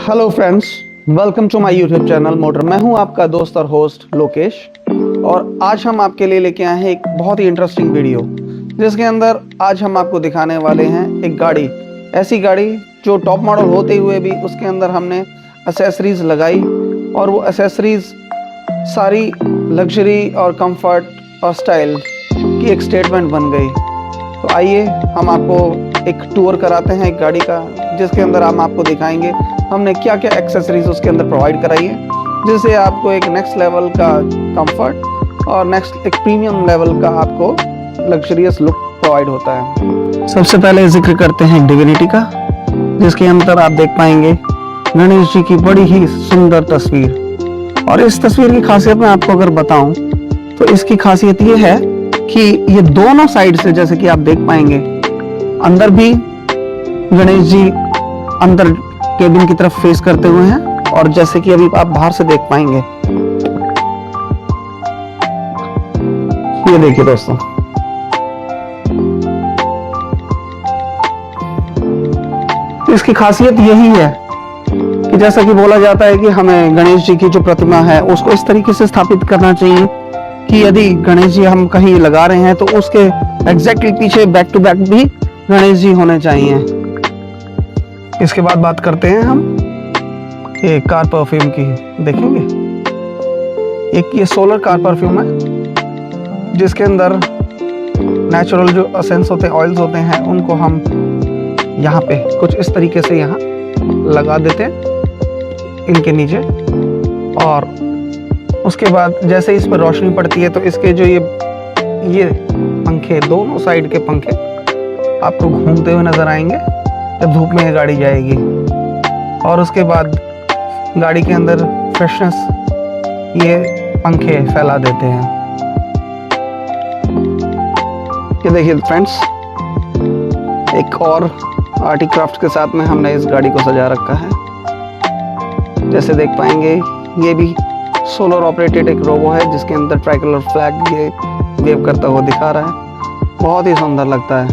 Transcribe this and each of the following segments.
Hello friends, welcome to my YouTube channel motor. मैं हूं आपका दोस्त और होस्ट लोकेश, और आज हम आपके लिए लेके आए हैं एक बहुत ही इंटरेस्टिंग वीडियो, जिसके अंदर आज हम आपको दिखाने वाले हैं एक गाड़ी, ऐसी गाड़ी जो टॉप मॉडल होते हुए भी उसके अंदर हमने एसेसरीज लगाई, और वो एसेसरीज सारी लग्जरी और कंफर्ट और स्टाइल की एक स्टेटमेंट बन गई। तो आइए हम आपको एक टूर कराते हैं एक गाड़ी का, जिसके अंदर हम आपको दिखाएंगे हमने क्या क्या एक्सेसरीज उसके अंदर प्रोवाइड कराई है, जिससे आपको एक नेक्स्ट लेवल का कंफर्ट और नेक्स्ट एक प्रीमियम लेवल का आपको लग्जरियस लुक प्रोवाइड होता है। सबसे पहले जिक्र करते हैं डिविनिटी का, जिसके अंदर आप देख पाएंगे गणेश जी की बड़ी ही सुंदर तस्वीर। और इस तस्वीर की खासियत मैं आपको अगर बताऊं तो इसकी खासियत ये है कि ये दोनों साइड से, जैसे कि आप देख पाएंगे, अंदर भी गणेश जी अंदर केबिन की तरफ फेस करते हुए हैं, और जैसे कि अभी आप बाहर से देख पाएंगे, ये देखिए दोस्तों, इसकी खासियत यही है कि जैसा कि बोला जाता है कि हमें गणेश जी की जो प्रतिमा है उसको इस तरीके से स्थापित करना चाहिए कि यदि गणेश जी हम कहीं लगा रहे हैं तो उसके एग्जैक्टली पीछे बैक टू बैक भी गणेश जी होने चाहिए। इसके बाद बात करते हैं हम ये कार परफ्यूम की। देखेंगे एक ये सोलर कार परफ्यूम है, जिसके अंदर नेचुरल जो एसेंस होते हैं, ऑयल्स होते हैं, उनको हम यहाँ पे कुछ इस तरीके से यहाँ लगा देते हैं इनके नीचे, और उसके बाद जैसे इस पर रोशनी पड़ती है तो इसके जो ये पंखे, दोनों साइड के पंखे आपको घूमते हुए नजर आएंगे जब धूप में ये गाड़ी जाएगी। और उसके बाद गाड़ी के अंदर फ्रेशनेस ये पंखे फैला देते हैं। ये देखिए फ्रेंड्स, एक और आर्टिक्राफ्ट के साथ में हमने इस गाड़ी को सजा रखा है। जैसे देख पाएंगे ये भी सोलर ऑपरेटेड एक रोबो है, जिसके अंदर ट्राइकलर फ्लैग ये वेव करता हुआ दिखा रहा है। बहुत ही सुंदर लगता है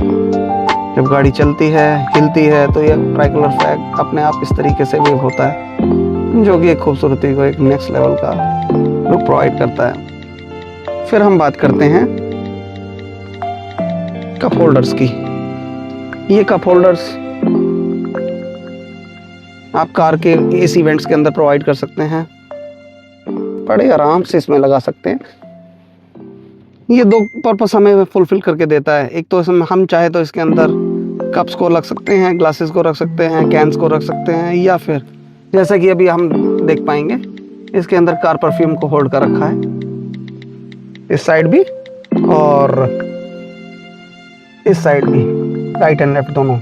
जब गाड़ी चलती है, हिलती है, तो ये ट्राइकलर फ्लैग अपने आप इस तरीके से वेव होता है, जो कि एक खूबसूरती को एक नेक्स्ट लेवल का लुक प्रोवाइड करता है। फिर हम बात करते हैं कप होल्डर्स की। ये कप होल्डर्स आप कार के एसी वेंट्स के अंदर प्रोवाइड कर सकते हैं, बड़े आराम से इसमें लगा सकते हैं। ये दो पर्पस हमें फुलफिल करके देता है। एक तो इसमें हम चाहे तो इसके अंदर कप्स को रख सकते हैं, ग्लासेस को रख सकते हैं, कैंस को रख सकते हैं, या फिर जैसा कि अभी हम देख पाएंगे इसके अंदर कार परफ्यूम को होल्ड कर रखा है, इस साइड भी और इस साइड भी, राइट एंड लेफ्ट दोनों।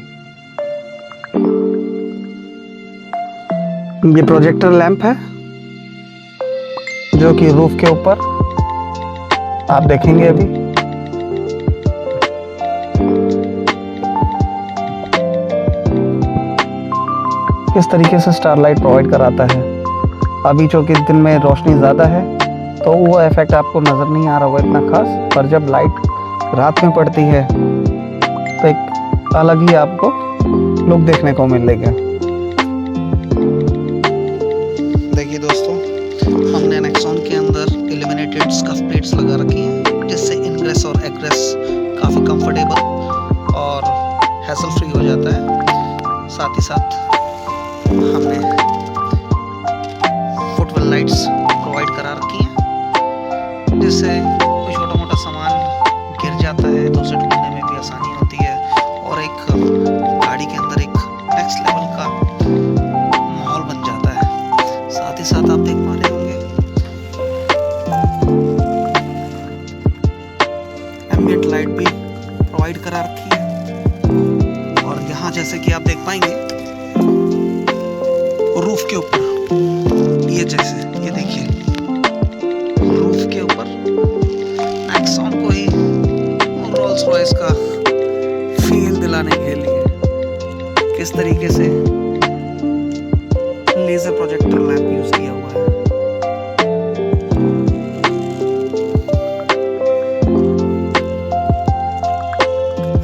ये प्रोजेक्टर लैंप है जो कि रूफ के ऊपर आप देखेंगे अभी। इस तरीके से स्टारलाइट प्रोवाइड कराता है। अभी चूंकि दिन में रोशनी ज़्यादा है तो वो इफेक्ट आपको नज़र नहीं आ रहा होगा इतना खास, पर जब लाइट रात में पड़ती है तो एक अलग ही आपको लुक देखने को मिलेगा। देखिए दोस्तों, हमने नेक्सॉन के अंदर इल्यूमिनेटेड स्कफ प्लेट्स लगा रखी हैं, जिससे इनग्रेस और एग्रेस काफ़ी कंफर्टेबल और हैसल फ्री हो जाता है। साथ ही साथ हमने फुटवेल लाइट्स प्रोवाइड करा रखी हैं, जिससे कोई छोटा मोटा सामान गिर जाता है तो उसे ढूंढने में भी आसानी होती है, और एक गाड़ी के अंदर एक नेक्स्ट लेवल का माहौल बन जाता है। साथ ही साथ आप देख पा रहे होंगे एम्बिएंट लाइट भी प्रोवाइड करा रखी है। और यहाँ जैसे कि आप देख पाएंगे रूफ के ऊपर, ये जैसे ये देखिए रूफ के ऊपर नेक्सॉन को ही रोल्स रॉयस का फील दिलाने के लिए किस तरीके से लेजर प्रोजेक्टर लैंप यूज किया हुआ है।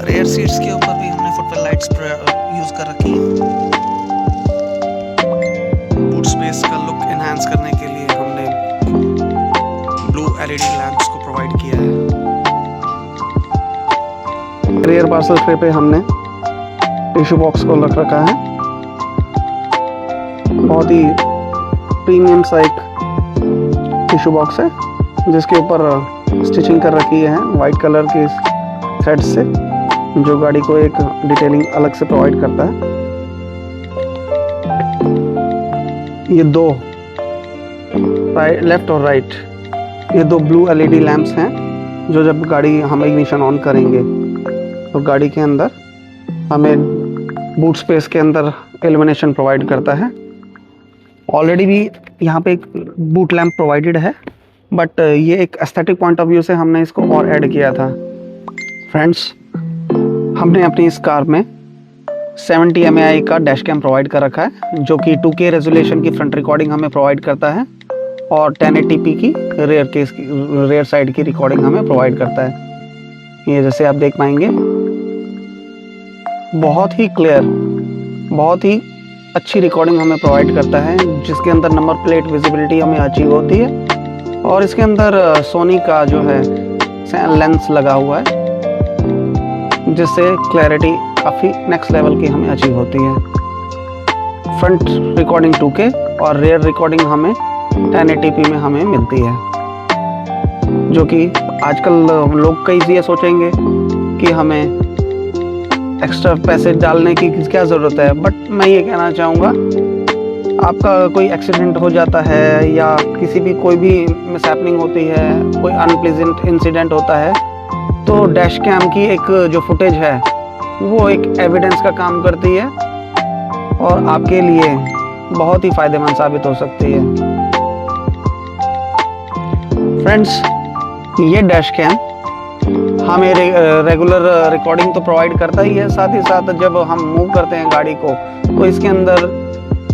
रेयर सीट्स के ऊपर भी हमने फुटवेल लाइट्स यूज कर रखी है। एलईडी लैंप्स को प्रोवाइड किया है। रियर पार्सल ट्रे पे हमने टिश्यू बॉक्स को रख रखा है। बहुत ही प्रीमियम सा एक टिश्यू बॉक्स है जिसके ऊपर स्टिचिंग कर रखी है वाइट कलर के थ्रेड से, जो गाड़ी को एक डिटेलिंग अलग से प्रोवाइड करता है। ये दो लेफ्ट और राइट ये दो ब्लू एलईडी लैंप्स हैं जो जब गाड़ी हम इग्निशन ऑन करेंगे तो गाड़ी के अंदर हमें बूट स्पेस के अंदर इल्यूमिनेशन प्रोवाइड करता है। ऑलरेडी भी यहाँ पे एक बूट लैंप प्रोवाइडेड है, बट ये एक एस्थेटिक पॉइंट ऑफ व्यू से हमने इसको और ऐड किया था। फ्रेंड्स, हमने अपनी इस कार में 70 mAh का डैश कैम प्रोवाइड कर रखा है, जो कि 2K रेजोल्यूशन की फ्रंट रिकॉर्डिंग हमें प्रोवाइड करता है और 1080p की रेयर साइड की रिकॉर्डिंग हमें प्रोवाइड करता है। ये जैसे आप देख पाएंगे बहुत ही क्लियर, बहुत ही अच्छी रिकॉर्डिंग हमें प्रोवाइड करता है, जिसके अंदर नंबर प्लेट विजिबिलिटी हमें अचीव होती है और इसके अंदर सोनी का जो है लेंस लगा हुआ है, जिससे क्लैरिटी काफ़ी नेक्स्ट लेवल की हमें अचीव होती है। फ्रंट रिकॉर्डिंग 2K और रियर रिकॉर्डिंग हमें 1080p में हमें मिलती है, जो कि आजकल लोग कई ये सोचेंगे कि हमें एक्स्ट्रा पैसे डालने की क्या ज़रूरत है, बट मैं ये कहना चाहूँगा आपका कोई एक्सीडेंट हो जाता है या किसी भी कोई भी मिसहैपनिंग होती है, कोई अनप्लीजेंट इंसिडेंट होता है, तो डैश कैम की एक जो फुटेज है वो एक एविडेंस का काम करती है और आपके लिए बहुत ही फ़ायदेमंद साबित हो सकती है। फ्रेंड्स, ये डैश कैम हमें रेगुलर रिकॉर्डिंग तो प्रोवाइड करता ही है, साथ ही साथ जब हम मूव करते हैं गाड़ी को तो इसके अंदर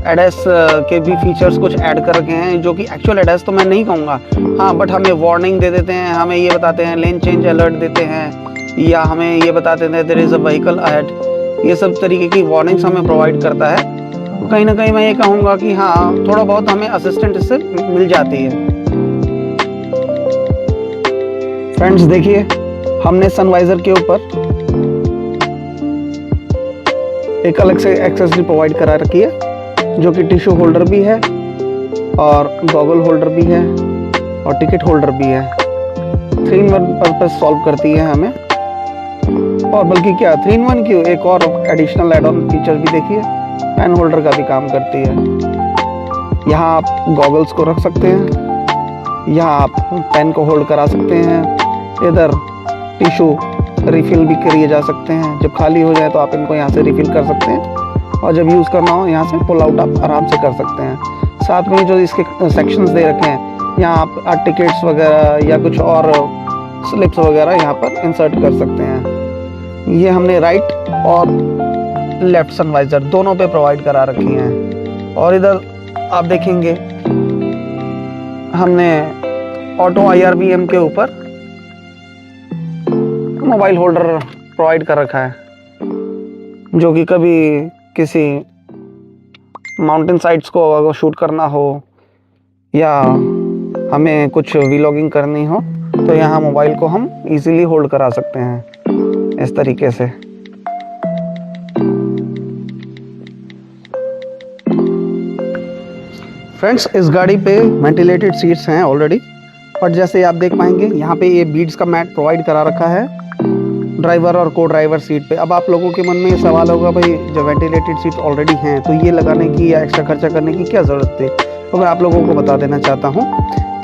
एडएस के भी फीचर्स कुछ ऐड कर रखे हैं, जो कि एक्चुअल एडएस तो मैं नहीं कहूँगा, हाँ, बट हमें वार्निंग दे देते हैं, हमें ये बताते हैं, लेन चेंज अलर्ट देते हैं, या हमें ये बताते हैं there is a vehicle ahead. ये सब तरीके की वार्निंग्स हमें प्रोवाइड करता है। तो कहीं ना कहीं मैं ये कहूँगा कि हाँ, थोड़ा बहुत हमें असिस्टेंट इससे मिल जाती है। फ्रेंड्स, देखिए हमने सनवाइजर के ऊपर एक अलग से एक्सेसरी प्रोवाइड करा रखी है, जो कि टिश्यू होल्डर भी है और गॉगल होल्डर भी है और टिकट होल्डर भी है। 3-in-1 पर्पस सॉल्व करती है हमें, और बल्कि क्या 3-in-1 क्यों, एक और एडिशनल एड ऑन फीचर भी देखिए, पेन होल्डर का भी काम करती है। यहाँ आप गॉगल्स को रख सकते हैं, यहाँ आप पेन को होल्ड करा सकते हैं, इधर टिश्यू रिफिल भी किए जा सकते हैं। जब खाली हो जाए तो आप इनको यहाँ से रिफिल कर सकते हैं और जब यूज़ करना हो यहाँ से पुल आउट आप आराम से कर सकते हैं। साथ में जो इसके सेक्शंस दे रखे हैं, यहाँ आप टिकट्स वगैरह या कुछ और स्लिप्स वगैरह यहाँ पर इंसर्ट कर सकते हैं। ये हमने राइट और लेफ्ट सनवाइजर दोनों पे प्रोवाइड करा रखी हैं। और इधर आप देखेंगे हमने ऑटो IRVM के ऊपर मोबाइल होल्डर प्रोवाइड कर रखा है, जो कि कभी किसी माउंटेन साइट्स को अगर शूट करना हो या हमें कुछ व्लॉगिंग करनी हो तो यहाँ मोबाइल को हम इजीली होल्ड करा सकते हैं इस तरीके से। फ्रेंड्स, इस गाड़ी पे वेंटिलेटेड सीट्स हैं ऑलरेडी, बट जैसे आप देख पाएंगे यहाँ पे ये बीड्स का मैट प्रोवाइड करा रखा है ड्राइवर और को ड्राइवर सीट पे। अब आप लोगों के मन में ये सवाल होगा, भाई जो वेंटिलेटेड सीट ऑलरेडी हैं तो ये लगाने की या एक्स्ट्रा खर्चा करने की क्या ज़रूरत थी। तो मैं आप लोगों को बता देना चाहता हूँ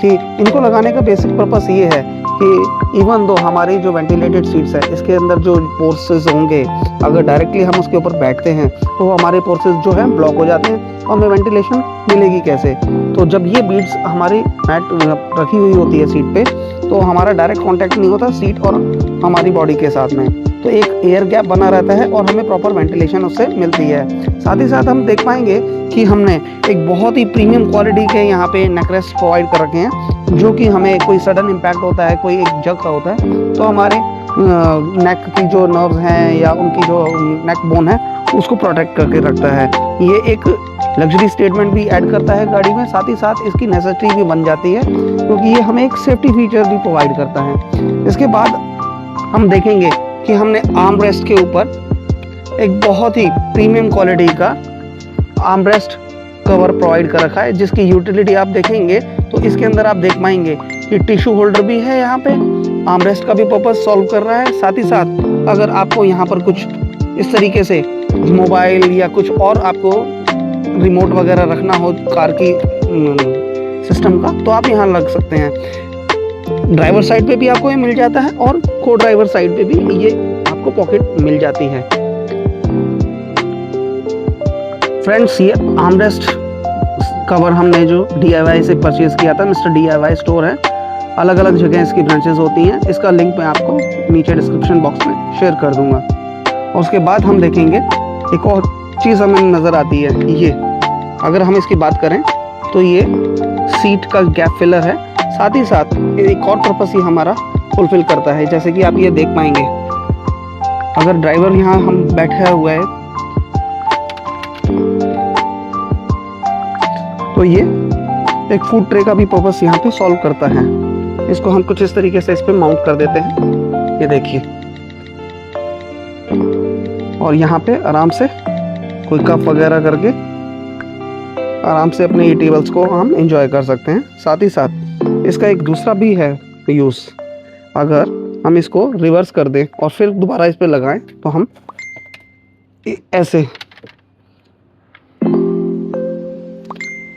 कि इनको लगाने का बेसिक पर्पस ये है कि इवन दो हमारी जो वेंटिलेटेड सीट्स है इसके अंदर जो पोर्सेज होंगे, अगर डायरेक्टली हम उसके ऊपर बैठते हैं तो हमारे पोर्सेज जो है ब्लॉक हो जाते हैं और हमें वेंटिलेशन मिलेगी कैसे। तो जब ये बीड्स हमारी मैट रखी हुई होती है सीट पे, तो हमारा डायरेक्ट कांटेक्ट नहीं होता सीट और हमारी बॉडी के साथ में, तो एक एयर गैप बना रहता है और हमें प्रॉपर वेंटिलेशन उससे मिलती है। साथ ही साथ हम देख पाएंगे कि हमने एक बहुत ही प्रीमियम क्वालिटी के यहाँ पे नेक रेस्ट प्रोवाइड कर रखे हैं, जो कि हमें कोई सडन इम्पैक्ट होता है, कोई एक जग का होता है, तो हमारे नेक की जो नर्व्स हैं या उनकी जो नेक बोन है उसको प्रोटेक्ट करके रखता है। ये एक लग्जरी स्टेटमेंट भी ऐड करता है गाड़ी में, साथ ही साथ इसकी नेसेसिटी भी बन जाती है क्योंकि ये हमें एक सेफ्टी फीचर भी प्रोवाइड करता है। इसके बाद हम देखेंगे कि हमने आर्म रेस्ट के ऊपर एक बहुत ही प्रीमियम क्वालिटी का आर्म रेस्ट कवर प्रोवाइड कर रखा है, जिसकी यूटिलिटी आप देखेंगे तो इसके अंदर आप देख पाएंगे कि टिश्यू होल्डर भी है, यहाँ पे आर्म रेस्ट का भी पर्पस सॉल्व कर रहा है। साथ ही साथ अगर आपको यहाँ पर कुछ इस तरीके से मोबाइल या कुछ और आपको रिमोट वगैरह रखना हो कार की सिस्टम का, तो आप यहाँ लग सकते हैं। ड्राइवर साइड पे भी आपको ये मिल जाता है और को ड्राइवर साइड पे भी ये आपको पॉकेट मिल जाती है। फ्रेंड्स, ये आर्मरेस्ट कवर हमने जो DIY से परचेज किया था, मिस्टर DIY स्टोर है, अलग अलग जगह इसकी ब्रांचेस होती हैं। इसका लिंक मैं आपको नीचे डिस्क्रिप्शन बॉक्स में शेयर कर दूंगा। और उसके बाद हम देखेंगे एक और चीज़ हमें नज़र आती है, ये अगर हम इसकी बात करें तो ये सीट का गैप फिलर है। साथ ही साथ एक और पर्पस ही हमारा फुलफिल करता है, जैसे कि आप ये देख पाएंगे अगर ड्राइवर यहाँ हम बैठा हुआ है तो ये एक फूड ट्रे का भी पर्पस यहाँ पे सॉल्व करता है। इसको हम कुछ इस तरीके से इस पे माउंट कर देते हैं, ये देखिए, और यहाँ पे आराम से कोई कप वगैरह करके आराम से अपने ईटेबल्स को हम एंजॉय कर सकते हैं। साथ ही साथ इसका एक दूसरा भी है यूज़, अगर हम इसको रिवर्स कर दें और फिर दोबारा इस पे लगाएं तो हम ऐसे।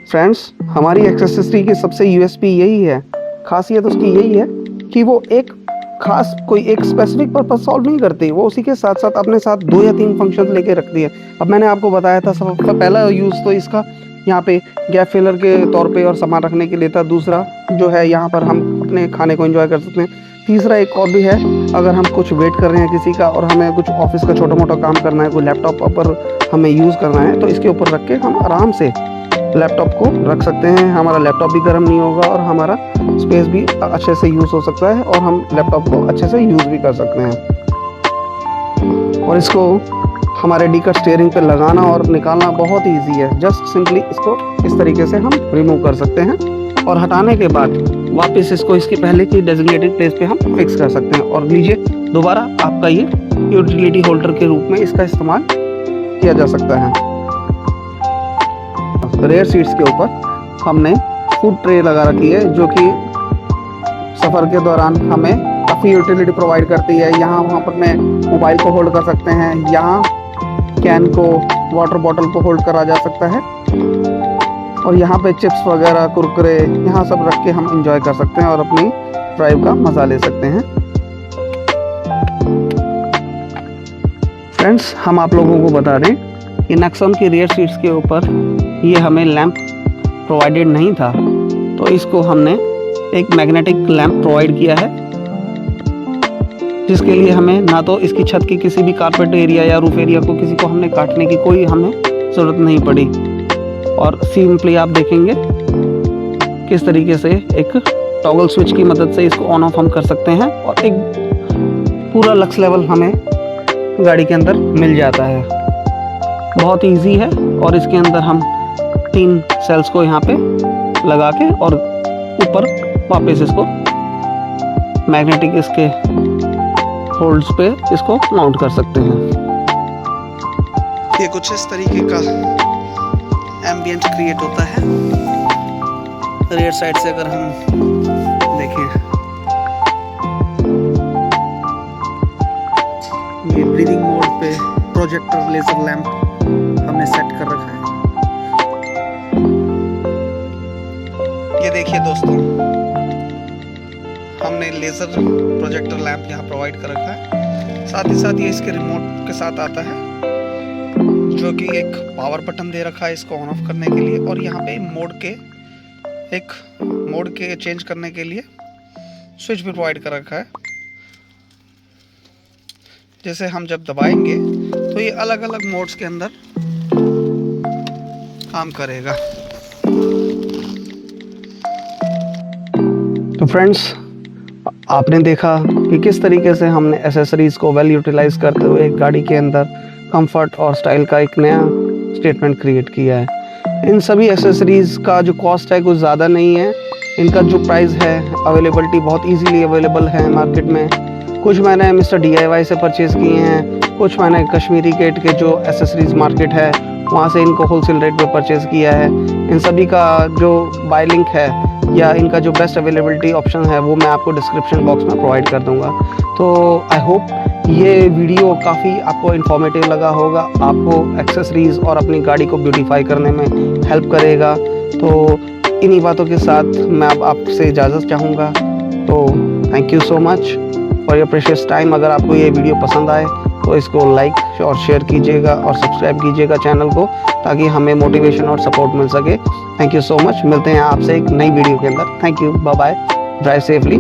फ्रेंड्स, हमारी एक्सेसरी की सबसे USP यही है, खासियत उसकी यही है कि वो एक खास कोई एक स्पेसिफिक पर्पस सॉल्व नहीं करती, वो उसी के साथ साथ अपने साथ 2 या 3 फंक्शन लेके रखती है। अब मैंने आपको बताया था सबसे पहला यूज़ तो इसका यहाँ पे गैप फिलर के तौर पे और सामान रखने के लिए था। दूसरा जो है यहाँ पर हम अपने खाने को एंजॉय कर सकते हैं। तीसरा एक और भी है, अगर हम कुछ वेट कर रहे हैं किसी का और हमें कुछ ऑफिस का छोटा मोटा काम करना है, कोई लैपटॉप पर हमें यूज़ करना है, तो इसके ऊपर रख के हम आराम से लैपटॉप को रख सकते हैं। हमारा लैपटॉप भी गर्म नहीं होगा और हमारा स्पेस भी अच्छे से यूज़ हो सकता है और हम लैपटॉप को अच्छे से यूज़ भी कर सकते हैं। और इसको हमारे डी कट स्टीयरिंग पे लगाना और निकालना बहुत ईजी है। जस्ट सिंपली इसको इस तरीके से हम रिमूव कर सकते हैं और हटाने के बाद वापस इसको इसकी पहले की डेजिग्नेटेड प्लेस पे हम फिक्स कर सकते हैं। और लीजिए, दोबारा आपका ये यूटिलिटी होल्डर के रूप में इसका इस्तेमाल किया जा सकता है। रेयर सीट्स के ऊपर हमने फूड ट्रे लगा रखी है, जो कि सफ़र के दौरान हमें काफ़ी यूटिलिटी प्रोवाइड करती है। यहाँ वहाँ पर मैं मोबाइल को होल्ड कर सकते हैं, यहाँ कैन को, वाटर बॉटल को होल्ड करा जा सकता है और यहाँ पे चिप्स वगैरह, कुरकुरे, यहाँ सब रख के हम एंजॉय कर सकते हैं और अपनी ड्राइव का मज़ा ले सकते हैं। फ्रेंड्स, हम आप लोगों को बता दें कि नेक्सॉन की रियर सीट्स के ऊपर ये हमें लैंप प्रोवाइडेड नहीं था, तो इसको हमने एक मैग्नेटिक लैंप प्रोवाइड किया है, जिसके लिए हमें ना तो इसकी छत की किसी भी कारपेट एरिया या रूफ एरिया को किसी को हमने काटने की कोई हमें ज़रूरत नहीं पड़ी। और सिंपली आप देखेंगे किस तरीके से एक टॉगल स्विच की मदद से इसको ऑन ऑफ हम कर सकते हैं और एक पूरा लक्स लेवल हमें गाड़ी के अंदर मिल जाता है। बहुत इजी है और इसके अंदर हम 3 सेल्स को यहाँ पे लगा के और ऊपर वापस इसको मैग्नेटिक इसके होल्ड्स पे इसको माउंट कर सकते हैं। ये कुछ इस तरीके का एम्बियंट क्रिएट होता है। रियर साइड से अगर हम देखें, ये ब्रीदिंग मोड पे प्रोजेक्टर लेजर लैंप हमने सेट कर रखा है। ये देखिए दोस्तों, हमने लेजर प्रोजेक्टर लैंप यहाँ प्रोवाइड कर रखा है। साथ ही साथ ये इसके रिमोट के साथ आता है, जो कि एक पावर बटन दे रखा है इसको ऑन ऑफ करने के लिए, और यहाँ पे मोड के चेंज करने के लिए स्विच भी प्रोवाइड कर रखा है। जैसे हम जब दबाएंगे तो ये अलग अलग मोड्स के अंदर काम करेगा। तो फ्रेंड्स, आपने देखा कि किस तरीके से हमने एसेसरीज़ को वेल यूटिलाइज करते हुए एक गाड़ी के अंदर कंफर्ट और स्टाइल का एक नया स्टेटमेंट क्रिएट किया है। इन सभी एसेसरीज़ का जो कॉस्ट है कुछ ज़्यादा नहीं है। इनका जो प्राइस है, अवेलेबिलिटी बहुत इजीली अवेलेबल है मार्केट में। कुछ मैंने मिस्टर DIY से परचेज़ किए हैं, कुछ मैंने कश्मीरी गेट के जो एसेसरीज़ मार्केट है वहाँ से इनको होलसेल रेट पे परचेज़ किया है। इन सभी का जो बाय लिंक है या इनका जो बेस्ट अवेलेबिलिटी ऑप्शन है वो मैं आपको डिस्क्रिप्शन बॉक्स में प्रोवाइड कर दूंगा। तो आई होप ये वीडियो काफ़ी आपको इन्फॉर्मेटिव लगा होगा, आपको एक्सेसरीज़ और अपनी गाड़ी को ब्यूटीफाई करने में हेल्प करेगा। तो इन्हीं बातों के साथ मैं अब आपसे इजाज़त चाहूँगा। तो thank you so much for your precious time. अगर आपको ये वीडियो पसंद आए तो इसको लाइक और शेयर कीजिएगा और सब्सक्राइब कीजिएगा चैनल को, ताकि हमें मोटिवेशन और सपोर्ट मिल सके। Thank you so much. मिलते हैं आपसे एक नई वीडियो के अंदर। Thank you, bye bye, drive safely.